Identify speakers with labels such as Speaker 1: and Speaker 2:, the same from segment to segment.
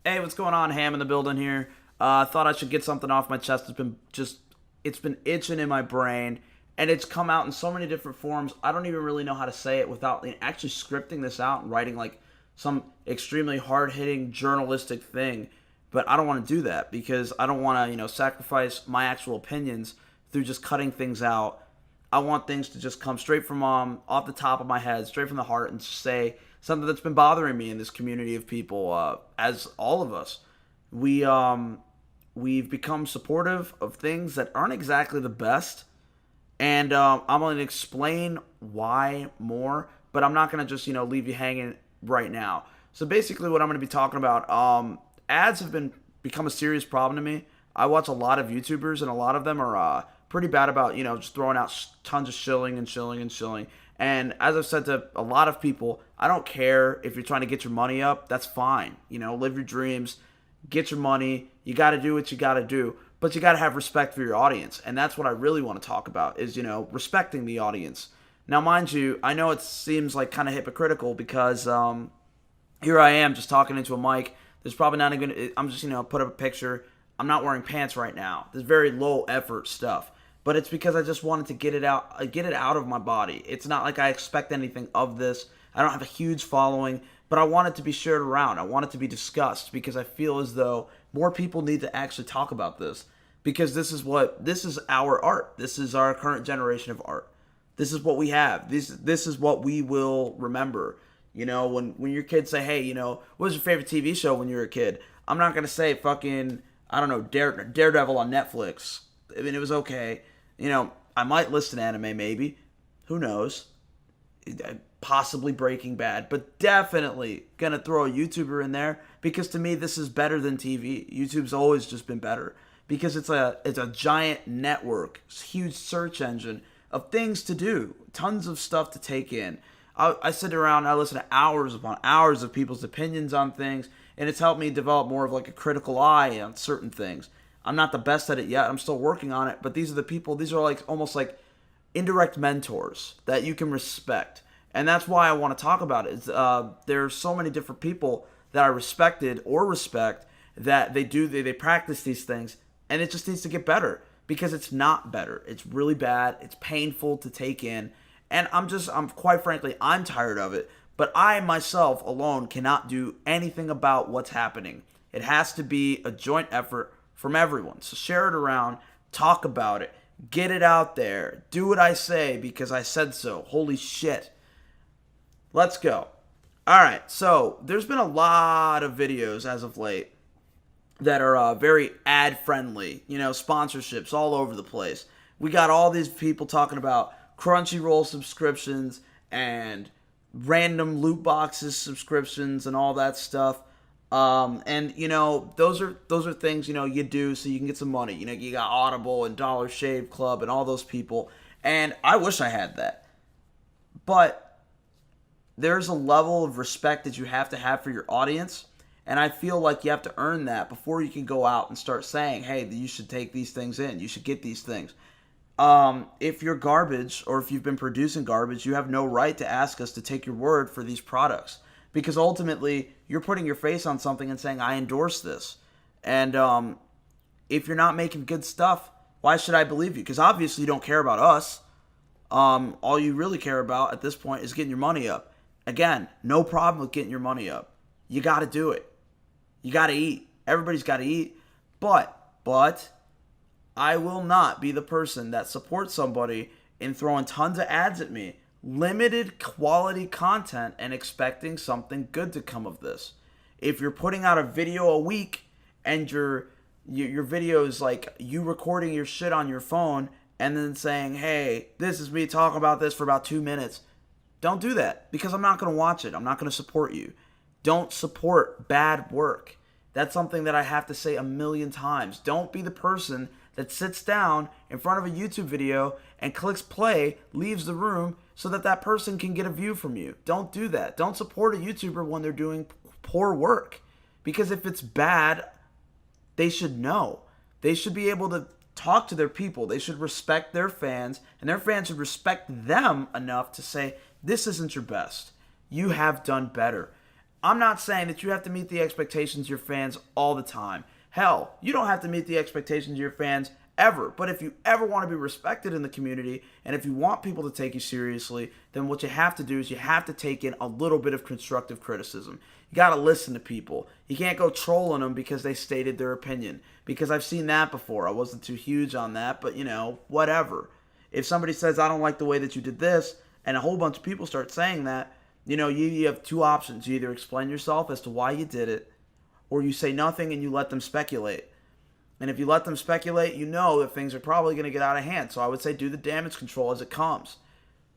Speaker 1: Hey, what's going on? Ham in the building here. I thought I should get something off my chest. It's been itching in my brain, and it's come out in so many different forms. I don't even really know how to say it without actually scripting this out and writing like some extremely hard hitting journalistic thing. But I don't want to do that because I don't want to, sacrifice my actual opinions through just cutting things out. I want things to just come straight from off the top of my head, straight from the heart, and just say something that's been bothering me in this community of people. As all of us, we we've become supportive of things that aren't exactly the best, and I'm going to explain why more, but I'm not going to just leave you hanging right now. So basically, what I'm going to be talking about, ads have been become a serious problem to me. I watch a lot of YouTubers, and a lot of them are pretty bad about just throwing out tons of shilling and shilling and shilling. And as I've said to a lot of people, I don't care if you're trying to get your money up. That's fine. Live your dreams, get your money. You got to do what you got to do, but you got to have respect for your audience. And that's what I really want to talk about is, respecting the audience. Now, mind you, I know it seems like kind of hypocritical because here I am just talking into a mic. There's probably not even, I'm just, put up a picture. I'm not wearing pants right now. There's very low effort stuff. But it's because I just wanted to get it out of my body. It's not like I expect anything of this. I don't have a huge following, but I want it to be shared around. I want it to be discussed because I feel as though more people need to actually talk about this because this is our art. This is our current generation of art. This is what we have. This is what we will remember. When your kids say, "Hey, what was your favorite TV show when you were a kid?" I'm not gonna say fucking I don't know Daredevil on Netflix. I mean, it was okay. I might listen to anime, maybe. Who knows? Possibly Breaking Bad, but definitely gonna throw a YouTuber in there because to me this is better than TV. YouTube's always just been better because it's a giant network, huge search engine of things to do, tons of stuff to take in. I sit around, I listen to hours upon hours of people's opinions on things, and it's helped me develop more of like a critical eye on certain things. I'm not the best at it yet. I'm still working on it, but these are the people. These are like almost like indirect mentors that you can respect, and that's why I want to talk about it. There's so many different people that I respected or respect that they practice these things, and it just needs to get better because it's not better. It's really bad. It's painful to take in, and I'm quite frankly, I'm tired of it. But I myself alone cannot do anything about what's happening. It has to be a joint effort from everyone. So share it around, talk about it, get it out there, do what I say because I said so. Holy shit. Let's go. All right, so there's been a lot of videos as of late that are very ad friendly, sponsorships all over the place. We got all these people talking about Crunchyroll subscriptions and random loot boxes subscriptions and all that stuff. And those are things you do so you can get some money. You got Audible and Dollar Shave Club and all those people, and I wish I had that. But there's a level of respect that you have to have for your audience, and I feel like you have to earn that before you can go out and start saying, "Hey, you should take these things in. You should get these things." If you're garbage or if you've been producing garbage, you have no right to ask us to take your word for these products because ultimately you're putting your face on something and saying, I endorse this. And if you're not making good stuff, why should I believe you? Because obviously you don't care about us. All you really care about at this point is getting your money up. Again, no problem with getting your money up. You got to do it. You got to eat. Everybody's got to eat. But I will not be the person that supports somebody in throwing tons of ads at me, limited quality content, and expecting something good to come of this. If you're putting out a video a week and your video is like you recording your shit on your phone and then saying, hey, this is me talking about this for about 2 minutes, don't do that because I'm not going to watch it. I'm not going to support you. Don't support bad work. That's something that I have to say a million times. Don't be the person that sits down in front of a YouTube video and clicks play, leaves the room so that person can get a view from you. Don't do that. Don't support a YouTuber when they're doing poor work. Because if it's bad, they should know. They should be able to talk to their people. They should respect their fans, and their fans should respect them enough to say, this isn't your best. You have done better. I'm not saying that you have to meet the expectations of your fans all the time. Hell, you don't have to meet the expectations of your fans ever. But if you ever want to be respected in the community, and if you want people to take you seriously, then what you have to do is you have to take in a little bit of constructive criticism. You got to listen to people. You can't go trolling them because they stated their opinion. Because I've seen that before. I wasn't too huge on that, but whatever. If somebody says, I don't like the way that you did this, and a whole bunch of people start saying that, you have two options. You either explain yourself as to why you did it, or you say nothing and you let them speculate. And if you let them speculate, you know that things are probably going to get out of hand. So I would say do the damage control as it comes.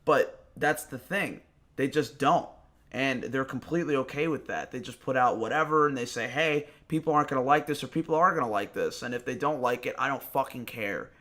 Speaker 1: But that's the thing. They just don't. And they're completely okay with that. They just put out whatever and they say, hey, people aren't going to like this or people are going to like this. And if they don't like it, I don't fucking care.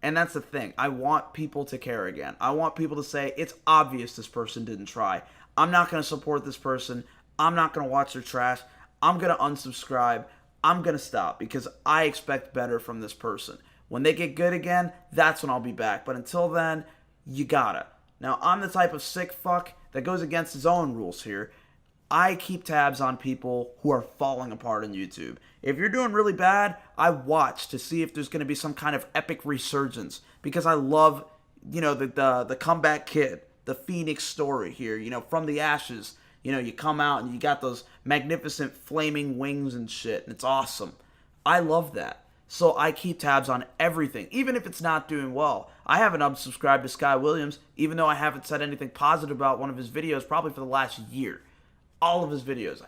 Speaker 1: And that's the thing. I want people to care again. I want people to say, it's obvious this person didn't try. I'm not going to support this person. I'm not going to watch their trash. I'm going to unsubscribe. I'm going to stop because I expect better from this person. When they get good again, that's when I'll be back. But until then, you gotta. Now, I'm the type of sick fuck that goes against his own rules here. I keep tabs on people who are falling apart on YouTube. If you're doing really bad, I watch to see if there's going to be some kind of epic resurgence. Because I love, the comeback kid, the Phoenix story here, from the ashes. You come out and you got those magnificent flaming wings and shit, and it's awesome. I love that. So I keep tabs on everything, even if it's not doing well. I haven't unsubscribed to Sky Williams, even though I haven't said anything positive about one of his videos probably for the last year. All of his videos,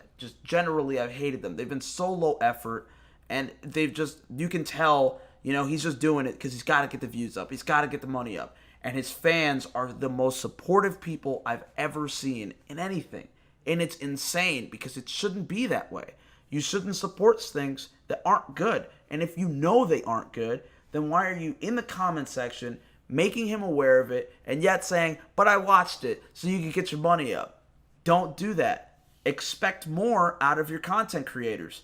Speaker 1: I've hated them. They've been so low effort, and you can tell, he's just doing it because he's got to get the views up. He's got to get the money up. And his fans are the most supportive people I've ever seen in anything. And it's insane because it shouldn't be that way. You shouldn't support things that aren't good. And if you know they aren't good, then why are you in the comment section making him aware of it and yet saying, but I watched it so you can get your money up? Don't do that. Expect more out of your content creators.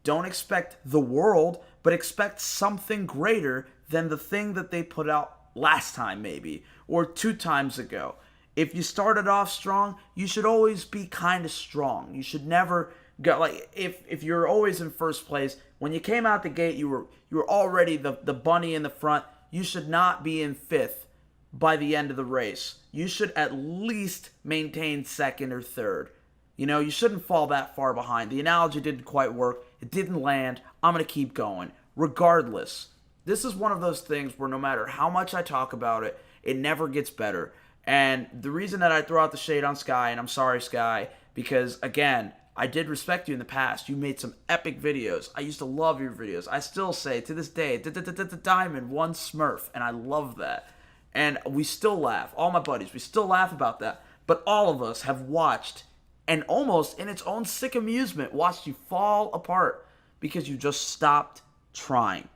Speaker 1: Don't expect the world, but expect something greater than the thing that they put out last time maybe, or 2 times ago. If you started off strong, you should always be kind of strong. You should never go if you're always in first place. When you came out the gate, you were already the bunny in the front. You should not be in 5th by the end of the race. You should at least maintain 2nd or 3rd. You shouldn't fall that far behind. The analogy didn't quite work. It didn't land. I'm going to keep going. Regardless, this is one of those things where no matter how much I talk about it, it never gets better. And the reason that I throw out the shade on Sky, and I'm sorry, Sky, because, again, I did respect you in the past. You made some epic videos. I used to love your videos. I still say, to this day, Diamond, one Smurf, and I love that. And we still laugh. All my buddies, we still laugh about that. But all of us have watched, and almost in its own sick amusement, watched you fall apart because you just stopped trying.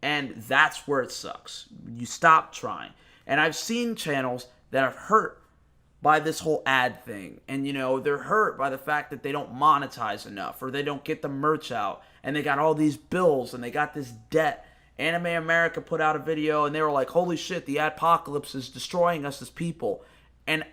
Speaker 1: And that's where it sucks. You stopped trying. And I've seen channels that are hurt by this whole ad thing. And, they're hurt by the fact that they don't monetize enough or they don't get the merch out. And they got all these bills and they got this debt. Anime America put out a video and they were like, holy shit, the adpocalypse is destroying us as people. And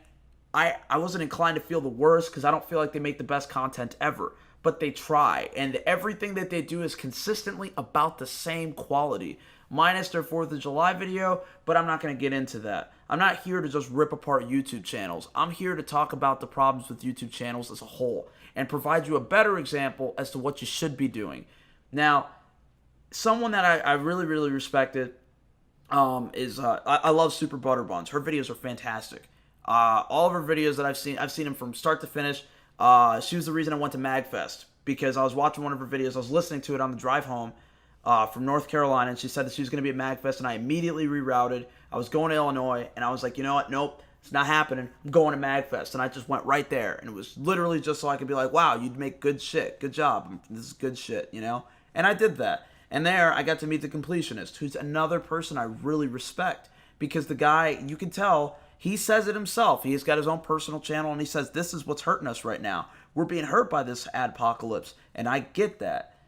Speaker 1: I wasn't inclined to feel the worst because I don't feel like they make the best content ever. But they try. And everything that they do is consistently about the same quality. Minus their 4th of July video, but I'm not going to get into that. I'm not here to just rip apart YouTube channels. I'm here to talk about the problems with YouTube channels as a whole and provide you a better example as to what you should be doing. Now, someone that I really, really respected is I love Super Butter Buns. Her videos are fantastic. All of her videos that I've seen them from start to finish. She was the reason I went to MagFest because I was watching one of her videos. I was listening to it on the drive home from North Carolina, and she said that she was going to be at MagFest, and I immediately rerouted. I was going to Illinois, and I was like, you know what? Nope, it's not happening. I'm going to MagFest, and I just went right there, and it was literally just so I could be like, wow, you'd make good shit. Good job. This is good shit, And I did that. And there, I got to meet the Completionist, who's another person I really respect, because the guy, you can tell, he says it himself. He's got his own personal channel, and he says, this is what's hurting us right now. We're being hurt by this adpocalypse, and I get that.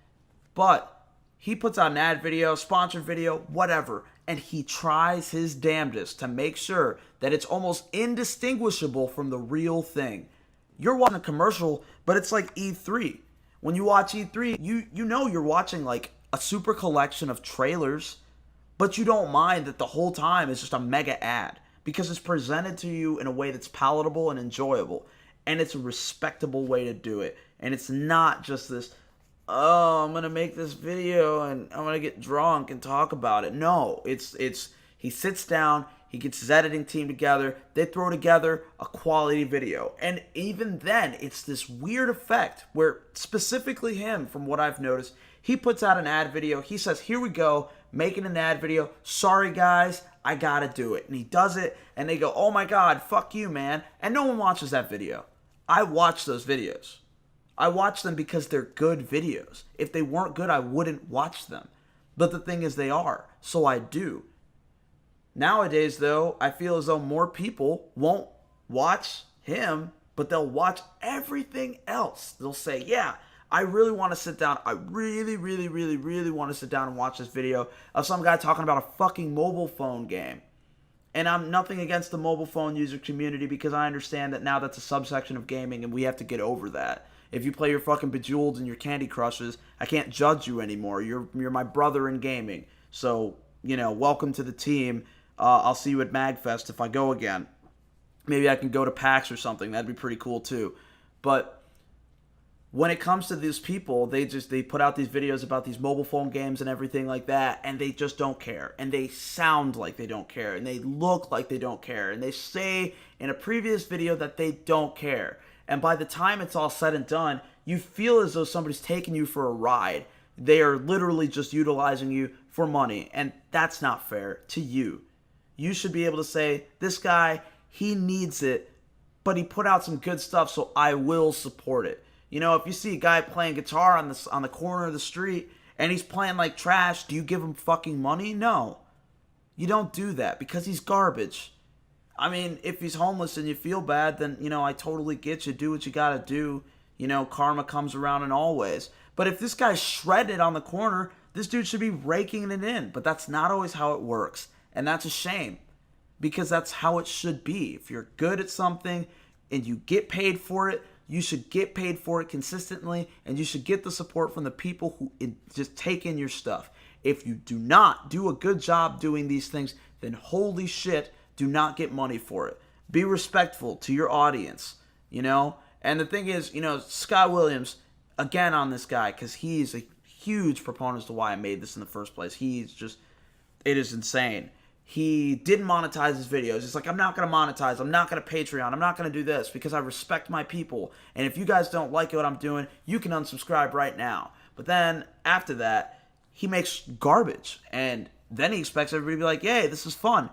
Speaker 1: But he puts out an ad video, sponsored video, whatever, and he tries his damnedest to make sure that it's almost indistinguishable from the real thing. You're watching a commercial, but it's like E3. When you watch E3, you know you're watching like a super collection of trailers, but you don't mind that the whole time is just a mega ad because it's presented to you in a way that's palatable and enjoyable, and it's a respectable way to do it. And it's not just this, oh, I'm gonna make this video and I'm gonna get drunk and talk about it. No, it's he sits down, he gets his editing team together, they throw together a quality video. And even then, it's this weird effect where specifically him, from what I've noticed, he puts out an ad video, he says, here we go, making an ad video, sorry guys, I gotta do it. And he does it, and they go, oh my god, fuck you, man. And no one watches that video. I watch those videos. I watch them because they're good videos. If they weren't good, I wouldn't watch them. But the thing is, they are, so I do. Nowadays, though, I feel as though more people won't watch him, but they'll watch everything else. They'll say, yeah, I really want to sit down. I really, really, really, really want to sit down and watch this video of some guy talking about a fucking mobile phone game. And I'm nothing against the mobile phone user community because I understand that now that's a subsection of gaming and we have to get over that. If you play your fucking Bejeweled and your Candy Crushes, I can't judge you anymore. You're my brother in gaming. So, welcome to the team. I'll see you at MagFest if I go again. Maybe I can go to PAX or something. That'd be pretty cool too. But when it comes to these people, they put out these videos about these mobile phone games and everything like that, and they just don't care. And they sound like they don't care. And they look like they don't care. And they say in a previous video that they don't care. And by the time it's all said and done, you feel as though somebody's taking you for a ride. They are literally just utilizing you for money. And that's not fair to you. You should be able to say, this guy, he needs it, but he put out some good stuff, so I will support it. If you see a guy playing guitar on the corner of the street and he's playing like trash, do you give him fucking money? No. You don't do that because he's garbage. I mean, if he's homeless and you feel bad, then, I totally get you. Do what you gotta do. Karma comes around in all ways. But if this guy's shredded on the corner, this dude should be raking it in. But that's not always how it works. And that's a shame. Because that's how it should be. If you're good at something and you get paid for it, you should get paid for it consistently. And you should get the support from the people who just take in your stuff. If you do not do a good job doing these things, then holy shit, do not get money for it. Be respectful to your audience, And the thing is, Scott Williams, again on this guy, because he's a huge proponent as to why I made this in the first place. It is insane. He didn't monetize his videos. He's like, I'm not going to monetize. I'm not going to Patreon. I'm not going to do this because I respect my people. And if you guys don't like what I'm doing, you can unsubscribe right now. But then after that, he makes garbage. And then he expects everybody to be like, yay, this is fun.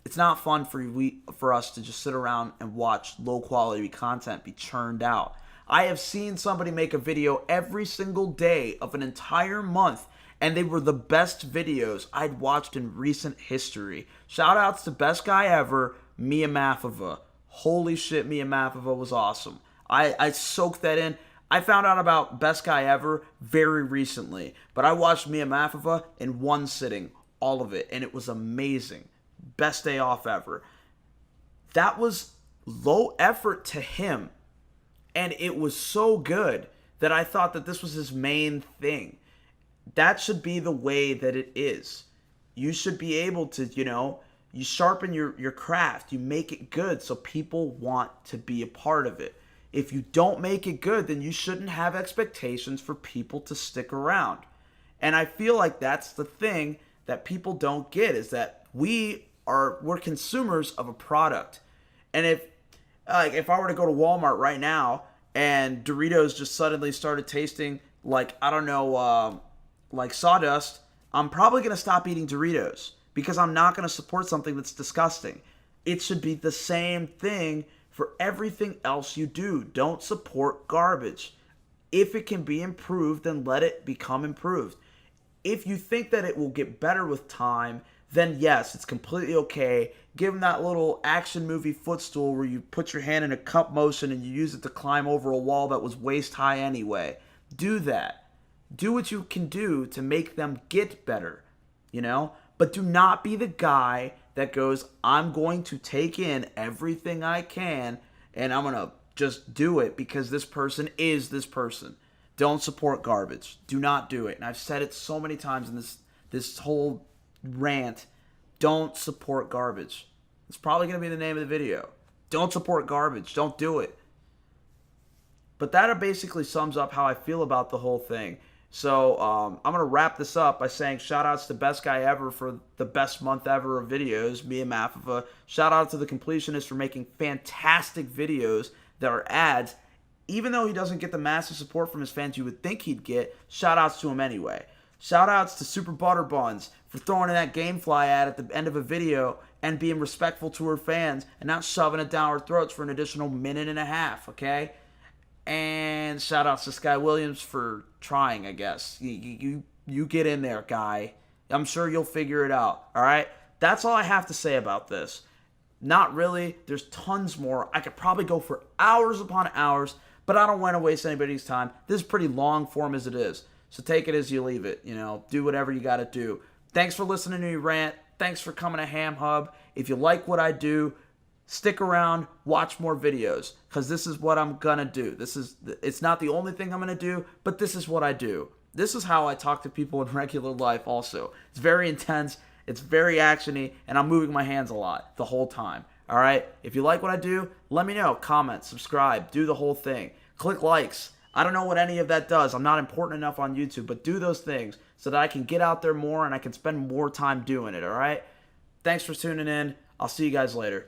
Speaker 1: It's not fun for us to just sit around and watch low-quality content be churned out. I have seen somebody make a video every single day of an entire month, and they were the best videos I'd watched in recent history. Shout-outs to Best Guy Ever, Mia Mafova. Holy shit, Mia Mafova was awesome. I soaked that in. I found out about Best Guy Ever very recently, but I watched Mia Mafova in one sitting, all of it, and it was amazing. Best day off ever. That was low effort to him, and it was so good that I thought that this was his main thing. That should be the way that it is. You should be able to, you sharpen your craft, you make it good so people want to be a part of it. If you don't make it good, then you shouldn't have expectations for people to stick around. And I feel like that's the thing that people don't get, is that we're consumers of a product. And if I were to go to Walmart right now and Doritos just suddenly started tasting like, I don't know, like sawdust, I'm probably going to stop eating Doritos because I'm not going to support something that's disgusting. It should be the same thing for everything else you do. Don't support garbage. If it can be improved, then let it become improved. If you think that it will get better with time, then yes, it's completely okay. Give them that little action movie footstool where you put your hand in a cup motion and you use it to climb over a wall that was waist high anyway. Do that. Do what you can do to make them get better, But do not be the guy that goes, I'm going to take in everything I can and I'm going to Just do it because this person is this person. Don't support garbage. Do not do it. And I've said it so many times in this whole rant. Don't support garbage. It's probably going to be the name of the video. Don't support garbage. Don't do it. But that basically sums up how I feel about the whole thing. So I'm going to wrap this up by saying shout outs to Best Guy Ever for the best month ever of videos, me and Mafifa. Shout out to The Completionist for making fantastic videos that are ads. Even though he doesn't get the massive support from his fans you would think he'd get, shout outs to him anyway. Shout outs to Super Butter Buns for throwing in that Gamefly ad at the end of a video and being respectful to her fans and not shoving it down her throats for an additional minute and a half, okay? And shout outs to Sky Williams for trying, I guess. You get in there, guy. I'm sure you'll figure it out, all right? That's all I have to say about this. Not really. There's tons more. I could probably go for hours upon hours, but I don't want to waste anybody's time. This is pretty long form as it is. So take it as you leave it. Do whatever you got to do. Thanks for listening to me rant. Thanks for coming to Ham Hub. If you like what I do, stick around, watch more videos, because this is what I'm going to do. It's not the only thing I'm going to do, but this is what I do. This is how I talk to people in regular life also. It's very intense, it's very actiony, and I'm moving my hands a lot the whole time. All right? If you like what I do, let me know. Comment, subscribe, do the whole thing. Click likes. I don't know what any of that does. I'm not important enough on YouTube, but do those things so that I can get out there more and I can spend more time doing it, all right? Thanks for tuning in. I'll see you guys later.